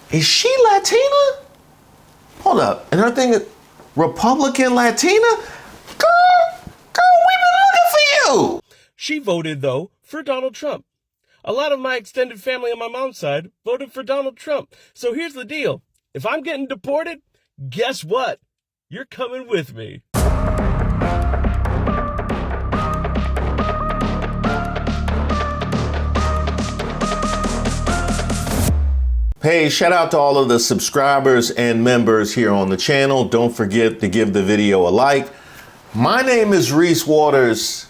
Is she Latina? Hold up. And her thing is Republican Latina? Girl, we've been looking for you. She voted, though, for Donald Trump. A lot of my extended family on my mom's side voted for Donald Trump. So here's the deal. If I'm getting deported, guess what? You're coming with me. Hey, shout out to all of the subscribers and members here on the channel. Don't forget to give the video a like. My name is Reese Waters,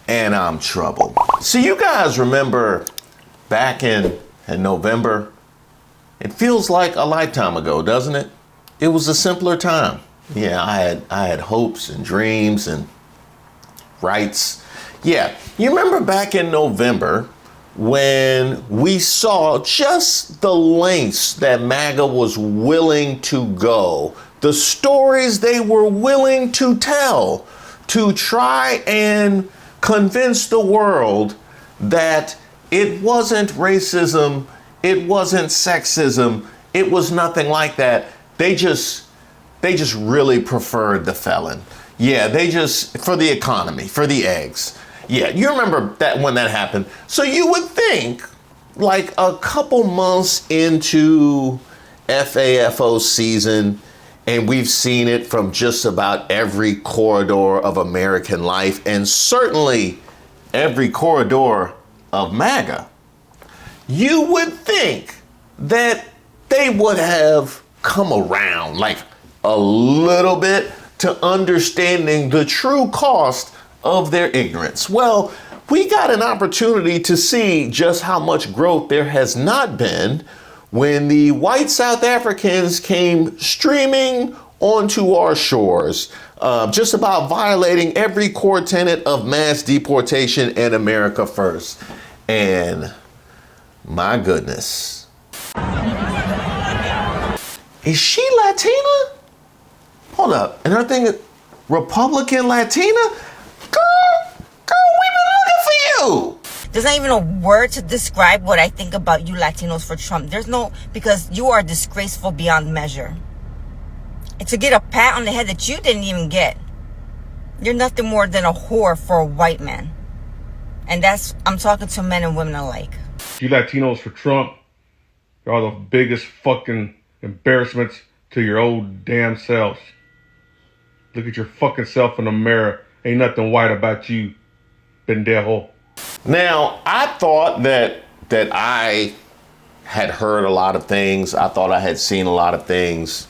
and I'm troubled. So you guys remember back in November? It feels like a lifetime ago, doesn't it? It was a simpler time. Yeah, I had hopes and dreams and rights. Yeah, you remember back in November when we saw just the lengths that Maga was willing to go, the stories they were willing to tell to try and convince the world that it wasn't racism, it wasn't sexism, it was nothing like that. They just really preferred the felon. Yeah, they just, for the economy, for the eggs. Yeah, you remember that when that happened. So you would think, like a couple months into FAFO season, and we've seen it from just about every corridor of American life, and certainly every corridor of Maga, you would think that they would have come around like a little bit to understanding the true cost of their ignorance. Well, we got an opportunity to see just how much growth there has not been when the white South Africans came streaming onto our shores, just about violating every core tenet of mass deportation and America first. And my goodness. Is she Latina? Hold up. And her thing is Republican Latina? Girl, we've been looking for you. There's not even a word to describe what I think about you Latinos for Trump. There's no, because you are disgraceful beyond measure. And to get a pat on the head that you didn't even get. You're nothing more than a whore for a white man. And that's, I'm talking to men and women alike. You Latinos for Trump, y'all the biggest fucking embarrassments to your old damn selves. Look at your fucking self in the mirror. Ain't nothing white about you, pendejo. Now, I thought that I had heard a lot of things. I thought I had seen a lot of things.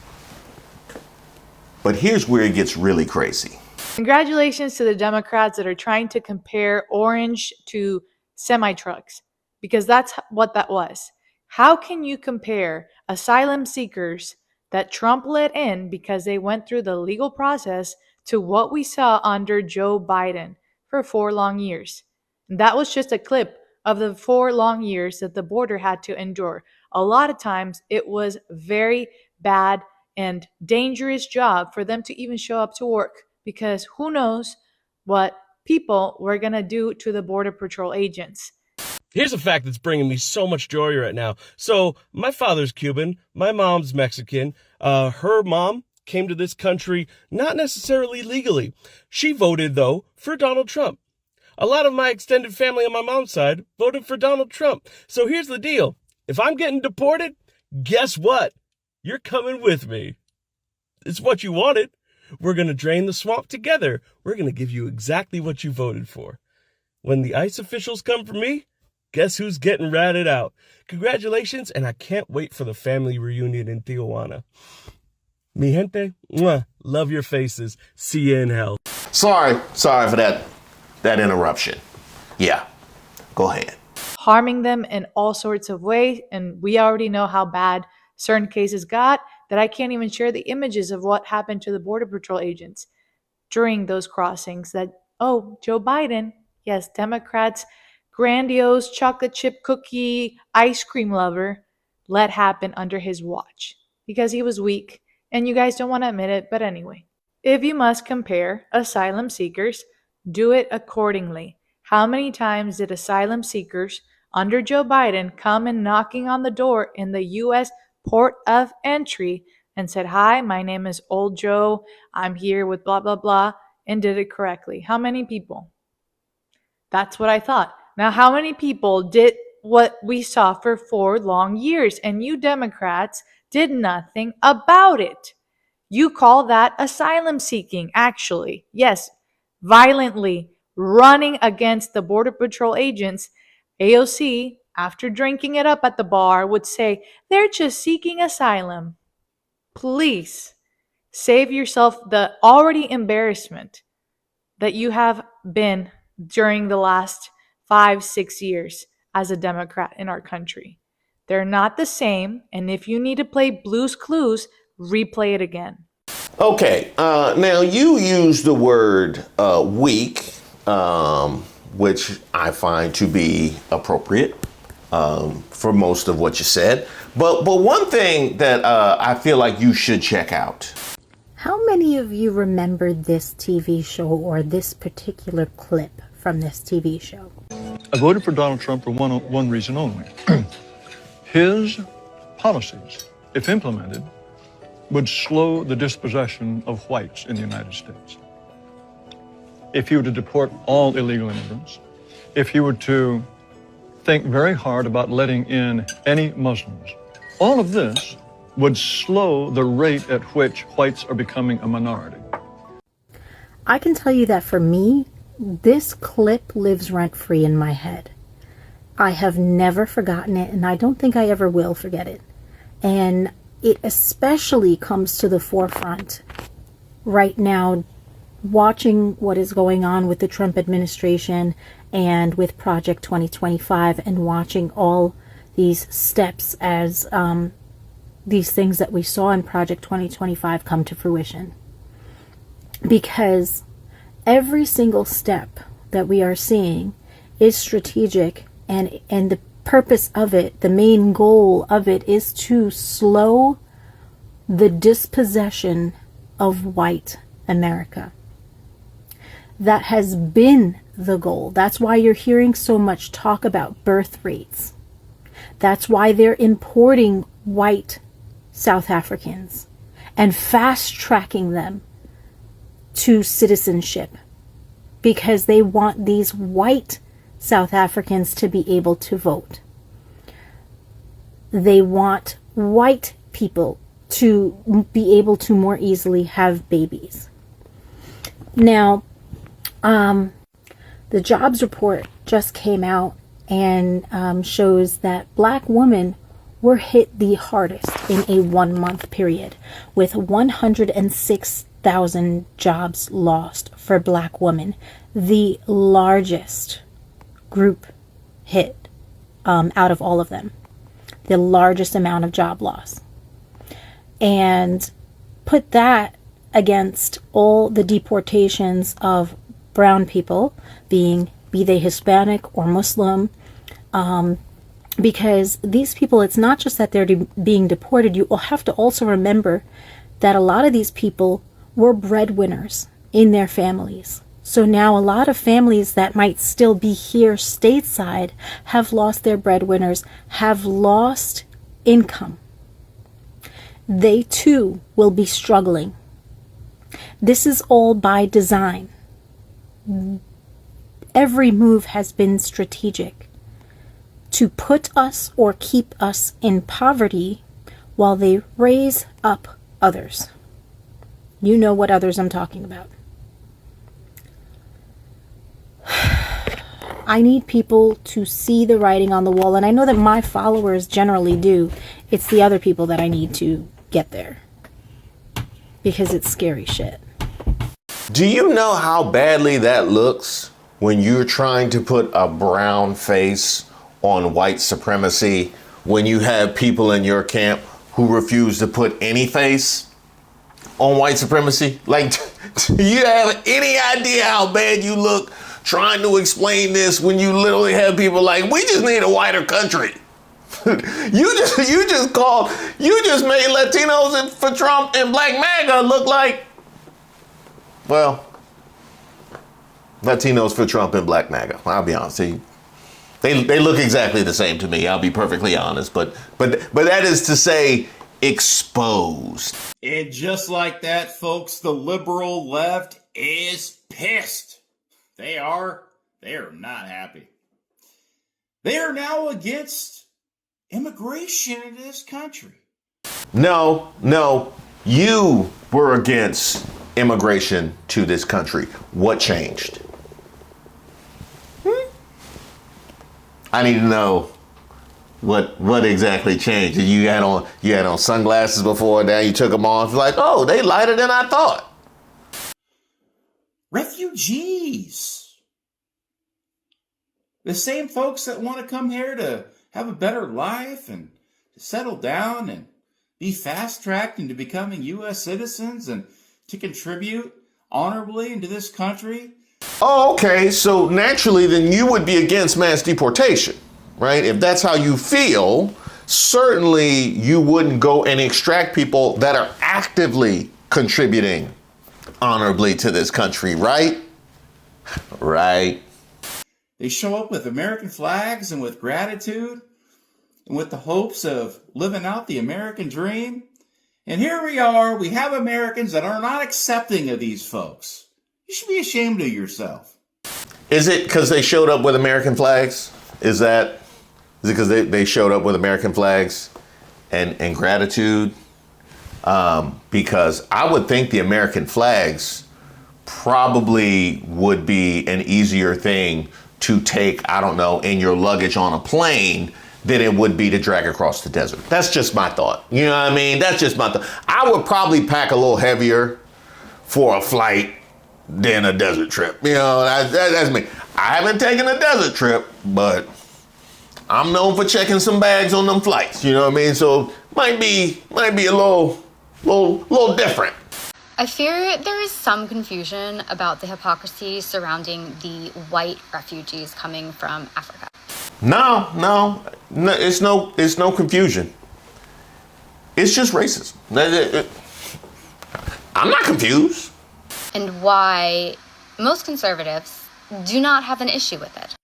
But here's where it gets really crazy. Congratulations to the Democrats that are trying to compare orange to semi-trucks, because that's what that was. How can you compare asylum seekers that Trump let in because they went through the legal process to what we saw under Joe Biden for 4 long years? And that was just a clip of the 4 long years that the border had to endure. A lot of times it was very bad and dangerous job for them to even show up to work, because who knows what people were going to do to the Border Patrol agents. Here's a fact that's bringing me so much joy right now. So my father's Cuban, my mom's Mexican. Her mom came to this country not necessarily legally. She voted, though, for Donald Trump. A lot of my extended family on my mom's side voted for Donald Trump. So here's the deal. If I'm getting deported, guess what? You're coming with me. It's what you wanted. We're going to drain the swamp together. We're going to give you exactly what you voted for. When the ICE officials come for me, guess who's getting ratted out? Congratulations, and I can't wait for the family reunion in Tijuana. Mi gente, mwah, love your faces. See you in hell. Sorry for that interruption. Yeah, go ahead. Harming them in all sorts of ways, and we already know how bad certain cases got, that I can't even share the images of what happened to the Border Patrol agents during those crossings. That, oh, Joe Biden, yes, Democrats, grandiose chocolate chip cookie ice cream lover, let happen under his watch because he was weak, and you guys don't want to admit it, but anyway. If you must compare asylum seekers, do it accordingly. How many times did asylum seekers under Joe Biden come and knocking on the door in the U.S. port of entry and said, "Hi, my name is Old Joe. I'm here with blah, blah, blah," and did it correctly? How many people? That's what I thought. Now, how many people did what we saw for 4 long years? And you Democrats did nothing about it. You call that asylum seeking, actually. Yes, violently running against the Border Patrol agents. AOC, after drinking it up at the bar, would say, "They're just seeking asylum." Please save yourself the already embarrassment that you have been during the last 5-6 years as a Democrat in our country. They're not the same, and if you need to play Blue's Clues, replay it again. Okay, now you use the word weak, which I find to be appropriate for most of what you said. But one thing that I feel like you should check out. How many of you remember this TV show or this particular clip from this TV show? I voted for Donald Trump for one reason only. His policies, if implemented, would slow the dispossession of whites in the United States. If he were to deport all illegal immigrants, if he were to think very hard about letting in any Muslims, all of this would slow the rate at which whites are becoming a minority. I can tell you that for me, this clip lives rent-free in my head. I have never forgotten it, and I don't think I ever will forget it. And it especially comes to the forefront right now, watching what is going on with the Trump administration and with Project 2025, and watching all these steps as these things that we saw in Project 2025 come to fruition. Because every single step that we are seeing is strategic, and the purpose of it, the main goal of it, is to slow the dispossession of white America. That has been the goal. That's why you're hearing so much talk about birth rates. That's why they're importing white South Africans and fast-tracking them to citizenship, because they want these white South Africans to be able to vote. They want white people to be able to more easily have babies. Now, the jobs report just came out and shows that black women were hit the hardest in a 1-month period, with 106,000 jobs lost for black women, the largest group hit out of all of them, the largest amount of job loss. And put that against all the deportations of brown people, be they Hispanic or Muslim, because these people, it's not just that they're being deported. You will have to also remember that a lot of these people were breadwinners in their families. So now a lot of families that might still be here stateside have lost their breadwinners, have lost income. They too will be struggling. This is all by design. Every move has been strategic to put us or keep us in poverty while they raise up others. You know what others I'm talking about. I need people to see the writing on the wall, and I know that my followers generally do. It's the other people that I need to get there, because it's scary shit. Do you know how badly that looks when you're trying to put a brown face on white supremacy, when you have people in your camp who refuse to put any face on white supremacy? Like, do you have any idea how bad you look trying to explain this when you literally have people like, we just need a whiter country? You just made Latinos for Trump and Black Maga look like, well, Latinos for Trump and Black Maga. I'll be honest, They look exactly the same to me. I'll be perfectly honest, but that is to say, exposed. And just like that, folks, the liberal left is pissed. They are not happy. They are now against immigration into this country. No, you were against immigration to this country. What changed? I need to know what exactly changed. You had on sunglasses before, now you took them off. Like, oh, they lighter than I thought. Refugees. The same folks that want to come here to have a better life and to settle down and be fast-tracked into becoming U.S. citizens and to contribute honorably into this country. Oh, okay. So naturally, then you would be against mass deportation, right? If that's how you feel, certainly you wouldn't go and extract people that are actively contributing honorably to this country, right? Right. They show up with American flags and with gratitude and with the hopes of living out the American dream. And here we are, we have Americans that are not accepting of these folks. You should be ashamed of yourself. Is it because they showed up with American flags? Is it because they showed up with American flags and gratitude? Because I would think the American flags probably would be an easier thing to take, I don't know, in your luggage on a plane than it would be to drag across the desert. That's just my thought. You know what I mean? That's just my thought. I would probably pack a little heavier for a flight than a desert trip. You know, that's me. I haven't taken a desert trip, but I'm known for checking some bags on them flights. You know what I mean? So might be a little different. I fear there is some confusion about the hypocrisy surrounding the white refugees coming from Africa. No, it's no confusion. It's just racism. I'm not confused. And why most conservatives do not have an issue with it.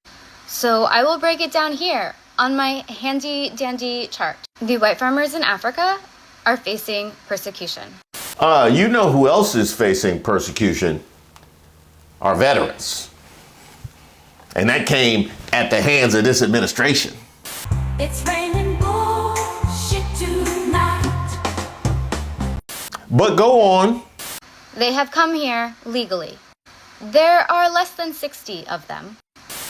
So I will break it down here on my handy dandy chart. The white farmers in Africa are facing persecution. You know who else is facing persecution? Our veterans. And that came at the hands of this administration. It's raining bullshit tonight. But go on. They have come here legally. There are less than 60 of them.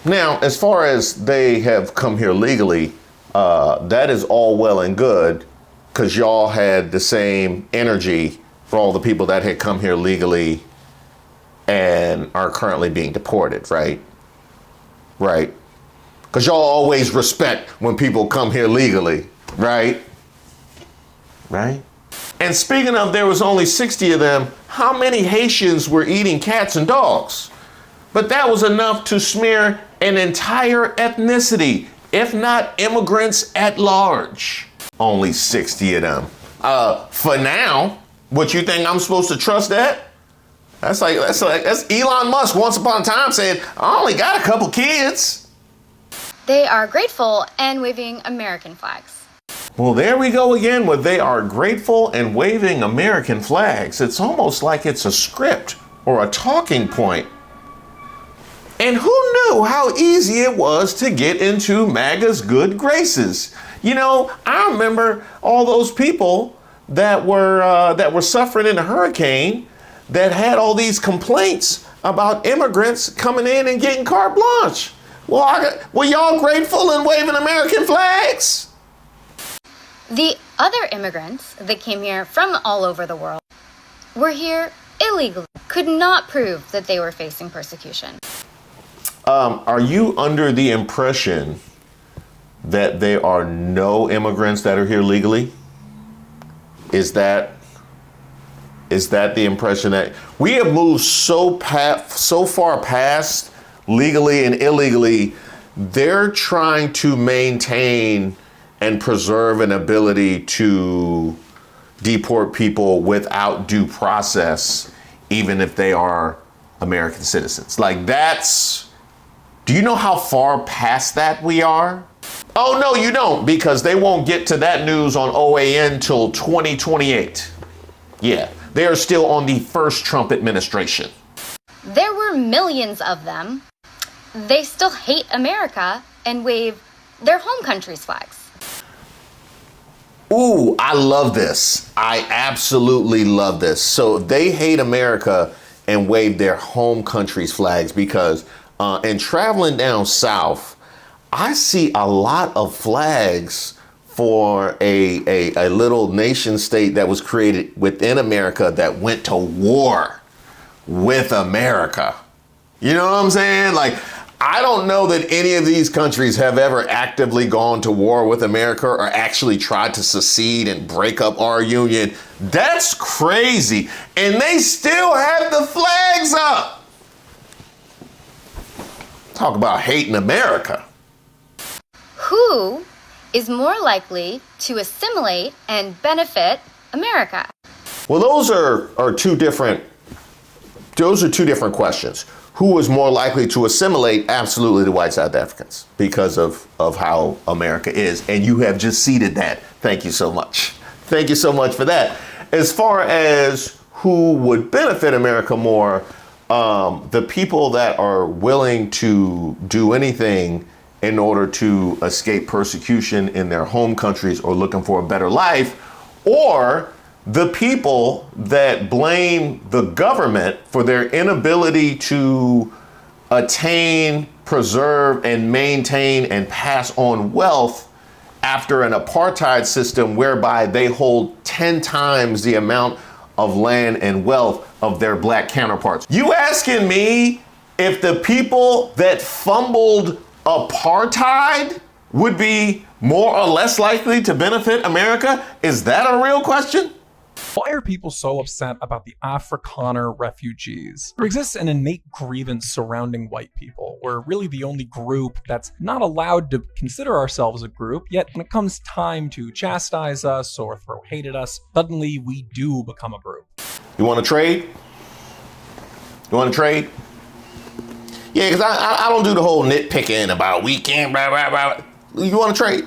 Now, as far as they have come here legally, that is all well and good because y'all had the same energy for all the people that had come here legally and are currently being deported, right? Right. Because y'all always respect when people come here legally, right? Right? And speaking of, there was only 60 of them. How many Haitians were eating cats and dogs? But that was enough to smear an entire ethnicity, if not immigrants at large. Only 60 of them. For now, what you think I'm supposed to trust that? That's Elon Musk once upon a time said, I only got a couple kids. They are grateful and waving American flags. Well, there we go again with they are grateful and waving American flags. It's almost like it's a script or a talking point. And who knew how easy it was to get into MAGA's good graces? You know, I remember all those people that were suffering in the hurricane that had all these complaints about immigrants coming in and getting carte blanche. Well, were y'all grateful and waving American flags? The other immigrants that came here from all over the world were here illegally, could not prove that they were facing persecution. Are you under the impression that there are no immigrants that are here legally? Is that the impression that we have moved so far past legally and illegally? They're trying to maintain and preserve an ability to deport people without due process, even if they are American citizens. Like that's Do you know how far past that we are? Oh, no, you don't, because they won't get to that news on OAN till 2028. Yeah, they are still on the first Trump administration. There were millions of them. They still hate America and wave their home country's flags. Ooh, I love this. I absolutely love this. So they hate America and wave their home country's flags because, and traveling down south, I see a lot of flags for a little nation state that was created within America that went to war with America. You know what I'm saying? Like, I don't know that any of these countries have ever actively gone to war with America or actually tried to secede and break up our union. That's crazy. And they still have the flags up. Talk about hating America. Who is more likely to assimilate and benefit America? Well, those are two different questions. Who is more likely to assimilate? Absolutely the white South Africans, because of how America is. And you have just seeded that. Thank you so much. Thank you so much for that. As far as who would benefit America more, the people that are willing to do anything in order to escape persecution in their home countries or looking for a better life, or the people that blame the government for their inability to attain, preserve, and maintain and pass on wealth after an apartheid system whereby they hold 10 times the amount of land and wealth of their black counterparts. You asking me if the people that fumbled apartheid would be more or less likely to benefit America? Is that a real question? Why are people so upset about the Afrikaner refugees? There exists an innate grievance surrounding white people. We're really the only group that's not allowed to consider ourselves a group, yet when it comes time to chastise us or throw hate at us, suddenly we do become a group. You want to trade? You want to trade? Yeah, because I don't do the whole nitpicking about we can't, blah, blah, blah. You want to trade?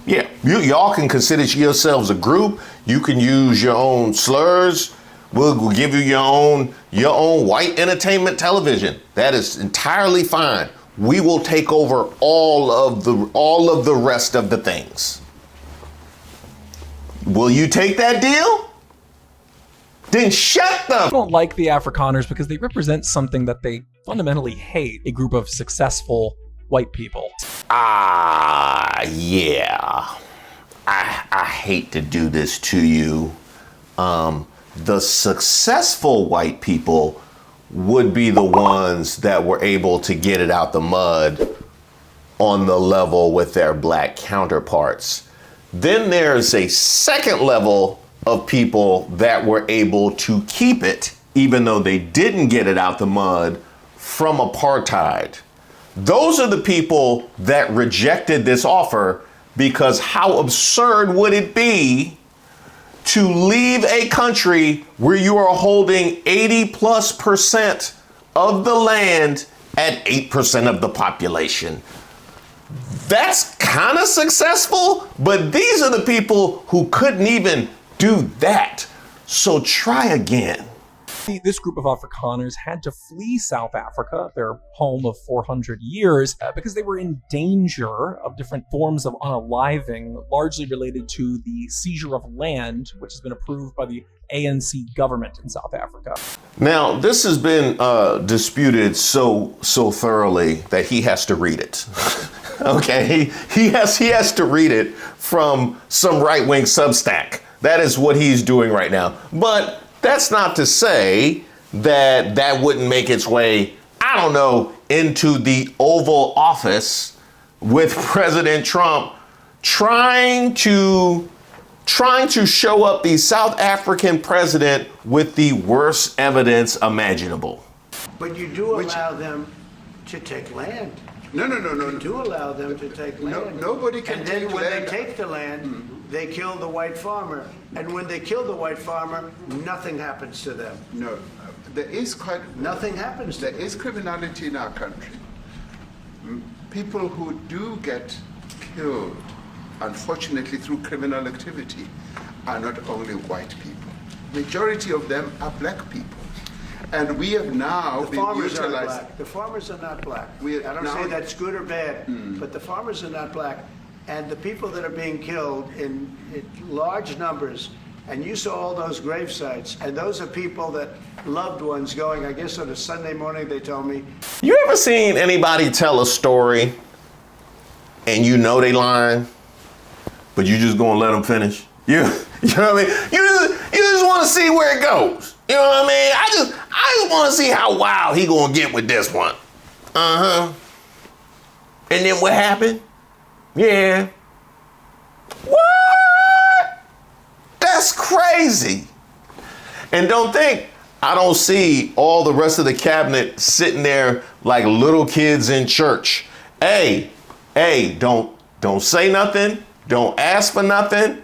Yeah, y'all can consider yourselves a group. You can use your own slurs. We'll give you your own white entertainment television. That is entirely fine. We will take over all of the rest of the things. Will you take that deal? Then shut them. I don't like the Afrikaners because they represent something that they fundamentally hate, a group of successful white people. Yeah. I hate to do this to you. The successful white people would be the ones that were able to get it out the mud on the level with their black counterparts. Then there's a second level of people that were able to keep it, even though they didn't get it out the mud from apartheid. Those are the people that rejected this offer because how absurd would it be to leave a country where you are holding 80+% of the land at 8% of the population? That's kind of successful, but these are the people who couldn't even do that. So try again. This group of Afrikaners had to flee South Africa, their home of 400 years, because they were in danger of different forms of unaliving, largely related to the seizure of land, which has been approved by the ANC government in South Africa. Now, this has been disputed so thoroughly that he has to read it. Okay, he has to read it from some right-wing Substack. That is what he's doing right now. But that's not to say that that wouldn't make its way, I don't know, into the Oval Office with President Trump trying to show up the South African president with the worst evidence imaginable. But you do allow them to take land. No. You do allow them to take land. Nobody can take land. And then when they take the land, they kill the white farmer. And when they kill the white farmer, nothing happens to them. No, there is quite... Nothing happens to them. There is criminality in our country. people who do get killed, unfortunately through criminal activity, are not only white people. Majority of them are black people. And we have now The been farmers are utilized. black. The farmers are not black. We- I don't now- say that's good or bad, but the farmers are not black. And the people that are being killed in large numbers, and you saw all those grave sites, and those are people that loved ones going, I guess on a Sunday morning, they told me. You ever seen anybody tell a story and you know they lying, but you just gonna let them finish? You know what I mean? You just want to see where it goes. You know what I mean? I just want to see how wild he gonna get with this one. And then what happened? Yeah. What? That's crazy. And don't think I don't see all the rest of the cabinet sitting there like little kids in church. Hey, don't say nothing. Don't ask for nothing.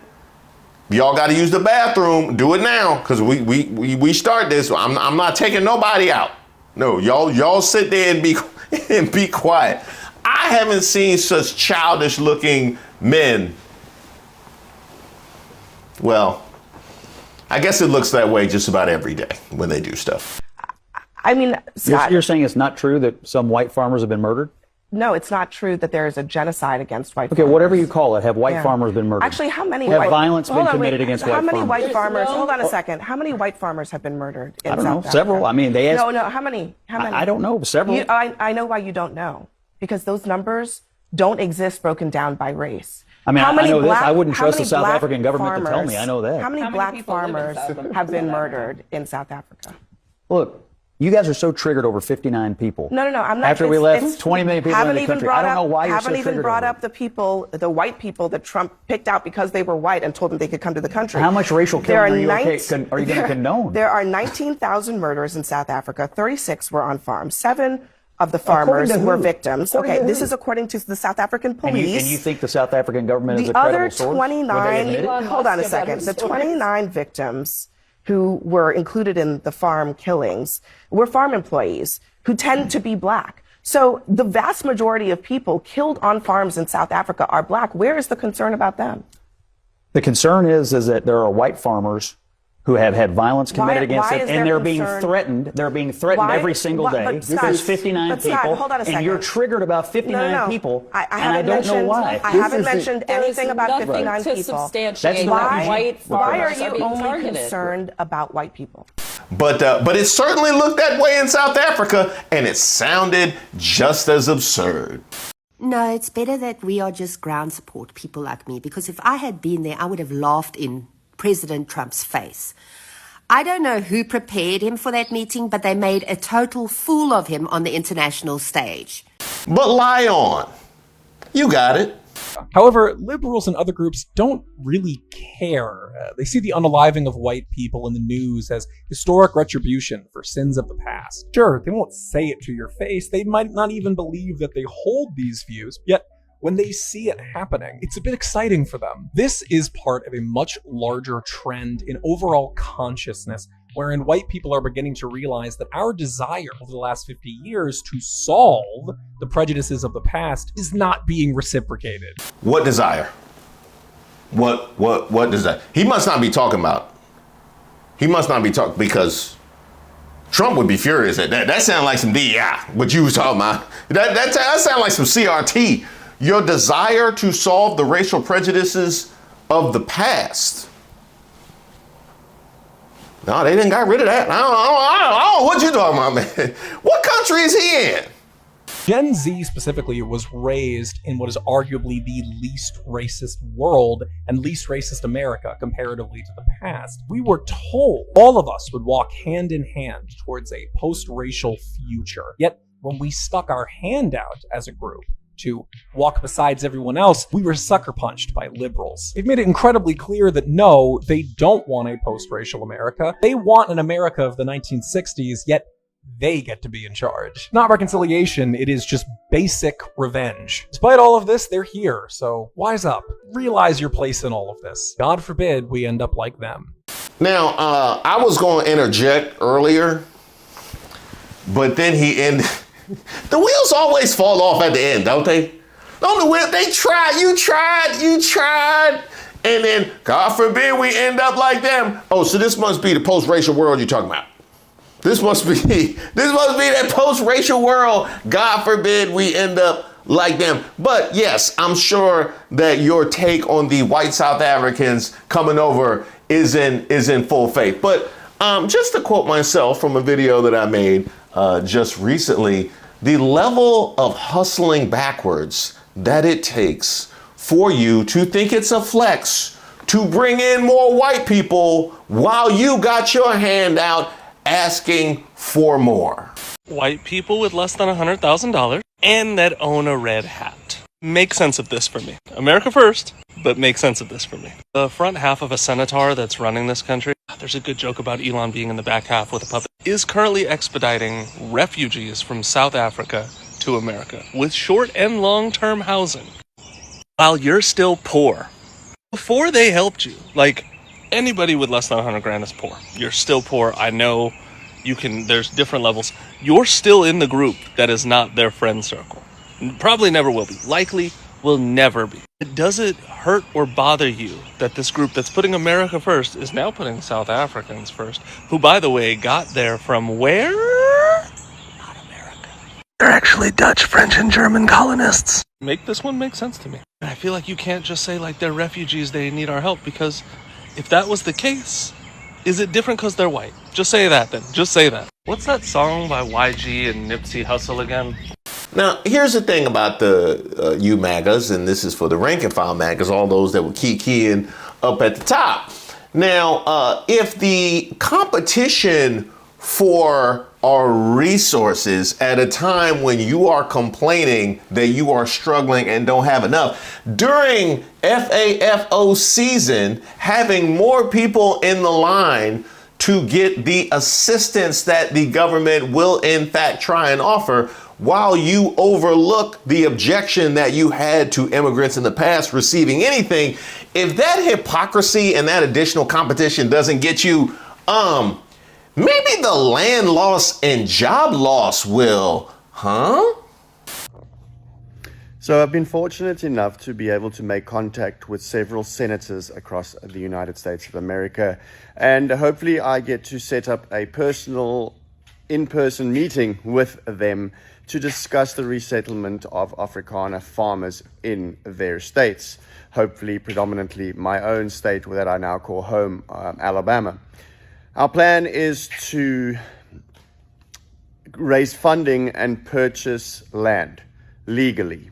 Y'all got to use the bathroom. Do it now, because we start this. I'm not taking nobody out. No, y'all sit there and be quiet. I haven't seen such childish looking men. Well, I guess it looks that way just about every day when they do stuff. I mean, Scott, you're saying it's not true that some white farmers have been murdered? no, it's not true that there is a genocide against white Okay, farmers. whatever you call it, have white Yeah. farmers been murdered? Actually, how many have white violence been Hold on, committed wait. against How white many farmers? white farmers? Hold on a second. How many white farmers have been murdered in I don't South know. Africa? Several. I mean, they asked. No, how many? How many? I don't know. Several. I know why you don't know. Because those numbers don't exist broken down by race. I mean, How I many know this. black- I wouldn't how trust the many South black African government to tell farmers- me. I know that. How many black farmers have been murdered in South Africa? Look, you guys are so triggered over 59 people. No, I'm not. After we left 20 million people in haven't the even country. brought I don't know up- why you're so haven't even triggered brought over up the people, the white people that Trump picked out because they were white and told them they could come to the country. How much racial There killing are you 19 going to condone? There are 19,000 murders in South Africa. 36 were on farms. 7 of the According farmers to were who? victims. According Okay, to this who? is according to the South African And you police. think the South African government is The a credible other source? 29, Would they admit it? hold on a second. The 29 victims who were included in the farm killings were farm employees who tend to be black. So the vast majority of people killed on farms in South Africa are black. Where is the concern about them? The concern is that there are white farmers who have had violence committed against why them, is and there they're being concern? threatened. They're being threatened Why- every single why- day. but Scott, There's 59 but Scott, people, hold on a and you're second. triggered about 59 No. people, I and I haven't don't know mentioned, why. I haven't mentioned anything about 59 to people. substantiate why- white Why are farmers you being only targeted. concerned about white people? But it certainly looked that way in South Africa, and it sounded just as absurd. No, it's better that we are just ground support people like me, because if I had been there, I would have laughed in President Trump's face. I don't know who prepared him for that meeting, but they made a total fool of him on the international stage. But lie on. You got it. However, liberals and other groups don't really care. They see the unaliving of white people in the news as historic retribution for sins of the past. Sure, they won't say it to your face. They might not even believe that they hold these views, yet when they see it happening, it's a bit exciting for them. This is part of a much larger trend in overall consciousness, wherein white people are beginning to realize that our desire over the last 50 years to solve the prejudices of the past is not being reciprocated. What desire? What desire? He must not be talking about. He must not be talking, because Trump would be furious at that. That sounds like some DEI, what you was talking about. That sounds like some CRT. Your desire to solve the racial prejudices of the past. No, they didn't got rid of that. I don't know what you talking about, man. What country is he in? Gen Z specifically was raised in what is arguably the least racist world and least racist America comparatively to the past. We were told all of us would walk hand in hand towards a post-racial future. Yet when we stuck our hand out as a group to walk besides everyone else, we were sucker punched by liberals. They've made it incredibly clear that no, they don't want a post-racial America. They want an America of the 1960s, yet they get to be in charge. Not reconciliation, it is just basic revenge. Despite all of this, they're here, so wise up. Realize your place in all of this. God forbid we end up like them. Now, I was going to interject earlier, but then he The wheels always fall off at the end, don't they? On the wheel, they tried, you tried. And then, God forbid we end up like them. Oh, so this must be the post-racial world you're talking about. This must be that post-racial world. God forbid we end up like them. But yes, I'm sure that your take on the white South Africans coming over is in full faith. But just to quote myself from a video that I made just recently, the level of hustling backwards that it takes for you to think it's a flex to bring in more white people while you got your hand out asking for more. White people with less than $100,000 and that own a red hat. Make sense of this for me. America first, but make sense of this for me. The front half of a senator that's running this country, there's a good joke about Elon being in the back half with a puppet, is currently expediting refugees from South Africa to America with short and long-term housing while you're still poor. Before they helped you, like anybody with less than 100 grand is poor. You're still poor. I know there's different levels. You're still in the group that is not their friend circle. Probably never will be. Likely will never be. Does it hurt or bother you that this group that's putting America first is now putting South Africans first, who, by the way, got there from where? Not America. They're actually Dutch, French, and German colonists. Make this one make sense to me. I feel like you can't just say, like, they're refugees, they need our help, because if that was the case, is it different because they're white? Just say that then. Just say that. What's that song by YG and Nipsey Hussle again? Now, here's the thing about the you MAGAs, and this is for the rank and file MAGAs, all those that were keying up at the top. Now, if the competition for our resources at a time when you are complaining that you are struggling and don't have enough, during FAFO season, having more people in the line to get the assistance that the government will in fact try and offer, while you overlook the objection that you had to immigrants in the past receiving anything, if that hypocrisy and that additional competition doesn't get you, maybe the land loss and job loss will, huh? So I've been fortunate enough to be able to make contact with several senators across the United States of America, and hopefully I get to set up a personal in-person meeting with them to discuss the resettlement of Afrikaner farmers in their states, hopefully predominantly my own state that I now call home, Alabama. Our plan is to raise funding and purchase land legally.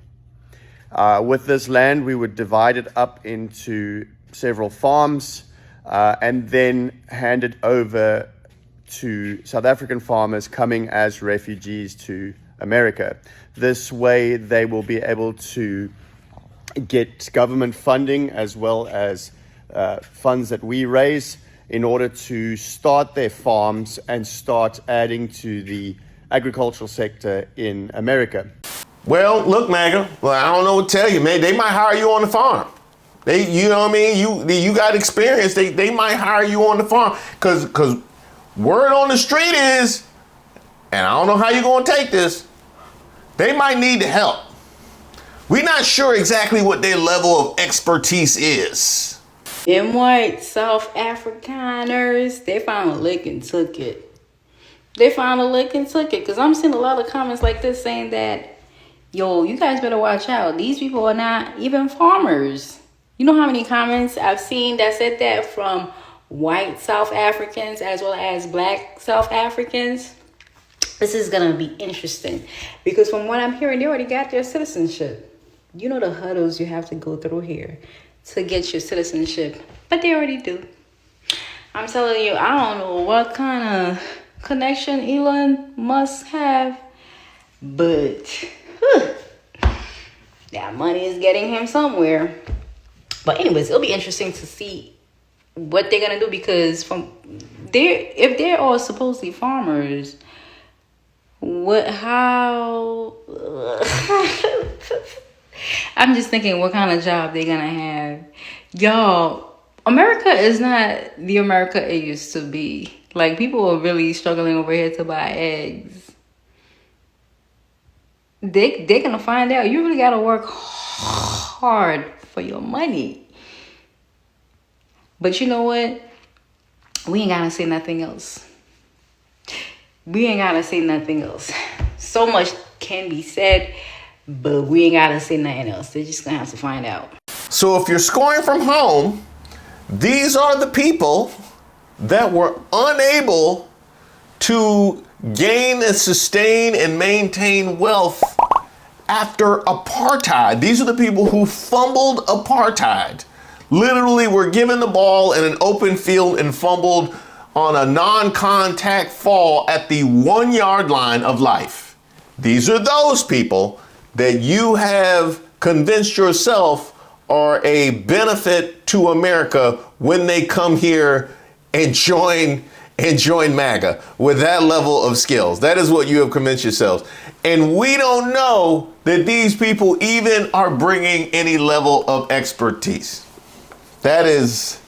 With this land, we would divide it up into several farms and then hand it over to South African farmers coming as refugees to America. This way, they will be able to get government funding as well as funds that we raise in order to start their farms and start adding to the agricultural sector in America. Well, look, MAGA, well, I don't know what to tell you, man. They might hire you on the farm. You know what I mean? You got experience. They might hire you on the farm. Because word on the street is, and I don't know how you're going to take this, they might need the help. We're not sure exactly what their level of expertise is. Them white South Afrikaners, they found a lick and took it. Because I'm seeing a lot of comments like this saying that, yo, you guys better watch out. These people are not even farmers. You know how many comments I've seen that said that from white South Africans as well as black South Africans? This is going to be interesting because from what I'm hearing, they already got their citizenship. You know the hurdles you have to go through here to get your citizenship, but they already do. I'm telling you, I don't know what kind of connection Elon Musk have, but that money is getting him somewhere. But anyways, it'll be interesting to see what they're gonna do because if they're all supposedly farmers, how I'm just thinking what kind of job they're gonna have. Y'all, America is not the America it used to be. Like, people are really struggling over here to buy eggs. they're gonna find out. You really gotta work hard for your money. But you know what? We ain't gotta say nothing else. We ain't gotta say nothing else. So much can be said, but we ain't gotta say nothing else. They're just gonna have to find out. So if you're scoring from home, these are the people that were unable to gain and sustain and maintain wealth after apartheid. These are the people who fumbled apartheid. Literally were given the ball in an open field and fumbled on a non-contact fall at the 1 yard line of life. These are those people that you have convinced yourself are a benefit to America when they come here and join Maga with that level of skills. That is what you have convinced yourselves. And we don't know that these people even are bringing any level of expertise. That is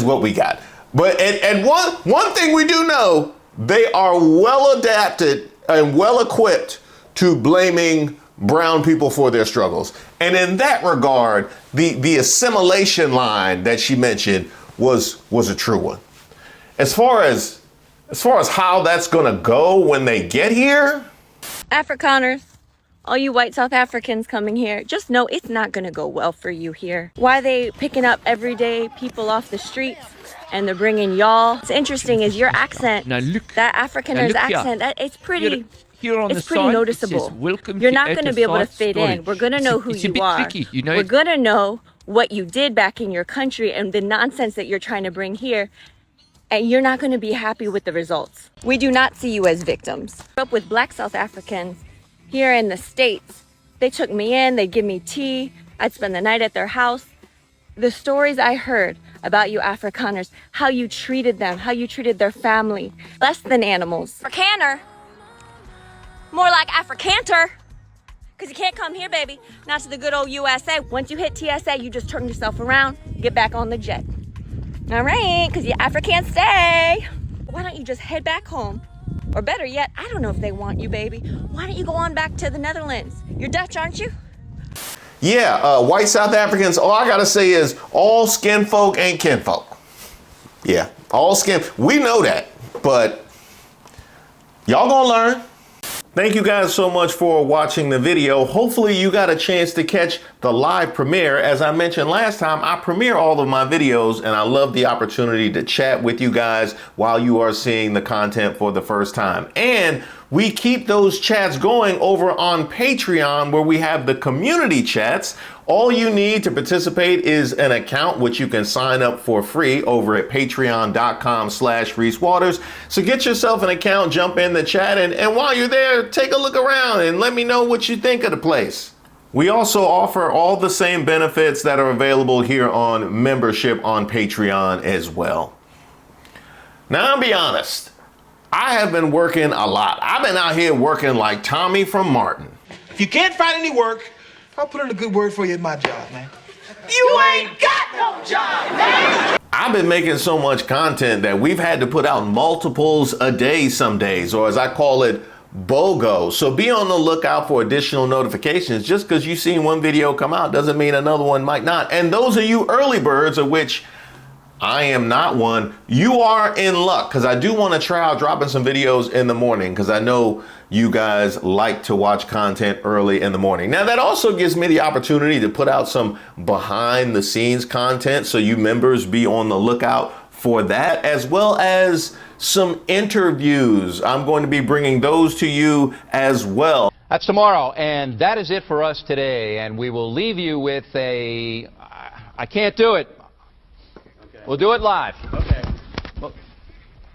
what we got. But and one thing we do know, they are well adapted and well equipped to blaming brown people for their struggles. And in that regard, the assimilation line that she mentioned was a true one. As far as how that's gonna go when they get here, Afrikaners, all you white South Africans coming here, just know it's not gonna go well for you here. Why are they picking up everyday people off the streets and they're bringing y'all? What's interesting is your accent, that Afrikaner's accent, it's pretty noticeable. You're not going to be able to fit in. We're going to know who you are. We're going to know what you did back in your country and the nonsense that you're trying to bring here. And you're not going to be happy with the results. We do not see you as victims. I grew up with black South Africans here in the States. They took me in, they'd give me tea. I'd spend the night at their house. The stories I heard about you Afrikaners, how you treated them, how you treated their family, less than animals. Afrikaner. More like Afrikanter, because you can't come here, baby. Not to the good old USA. Once you hit TSA, you just turn yourself around, get back on the jet. All right, because you African stay. Why don't you just head back home? Or better yet, I don't know if they want you, baby. Why don't you go on back to the Netherlands? You're Dutch, aren't you? yeah, white South Africans, all I gotta say is all skin folk ain't kinfolk. Yeah, all skin, we know that, but y'all gonna learn. Thank you guys so much for watching the video. Hopefully you got a chance to catch the live premiere. As I mentioned last time, I premiere all of my videos and I love the opportunity to chat with you guys while you are seeing the content for the first time. And we keep those chats going over on Patreon where we have the community chats. All you need to participate is an account, which you can sign up for free over at patreon.com/ReeseWaters. So get yourself an account, jump in the chat, and while you're there, take a look around and let me know what you think of the place. We also offer all the same benefits that are available here on membership on Patreon as well. Now, I'll be honest, I have been working a lot. I've been out here working like Tommy from Martin. If you can't find any work, I'll put in a good word for you at my job, man. You ain't got no job, man! I've been making so much content that we've had to put out multiples a day some days, or as I call it, BOGO. So be on the lookout for additional notifications. Just because you've seen one video come out doesn't mean another one might not. And those are you early birds, of which I am not one. You are in luck, because I do want to try out dropping some videos in the morning, because I know you guys like to watch content early in the morning. Now, that also gives me the opportunity to put out some behind the scenes content, so you members be on the lookout for that, as well as some interviews. I'm going to be bringing those to you as well. That's tomorrow, and that is it for us today, and we will leave you with a, I can't do it. We'll do it live. Okay.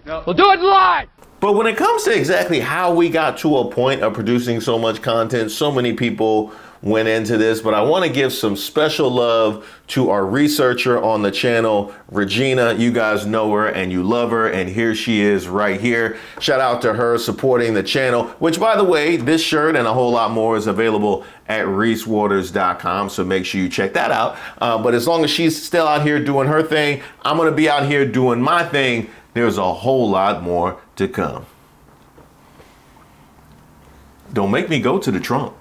We'll do it live! But when it comes to exactly how we got to a point of producing so much content, so many people went into this, but I want to give some special love to our researcher on the channel, Regina. You guys know her and you love her, and here she is right here. Shout out to her supporting the channel, which, by the way, this shirt and a whole lot more is available at ReeseWaters.com, so make sure you check that out. But as long as she's still out here doing her thing, I'm going to be out here doing my thing. There's a whole lot more to come. Don't make me go to the Trump.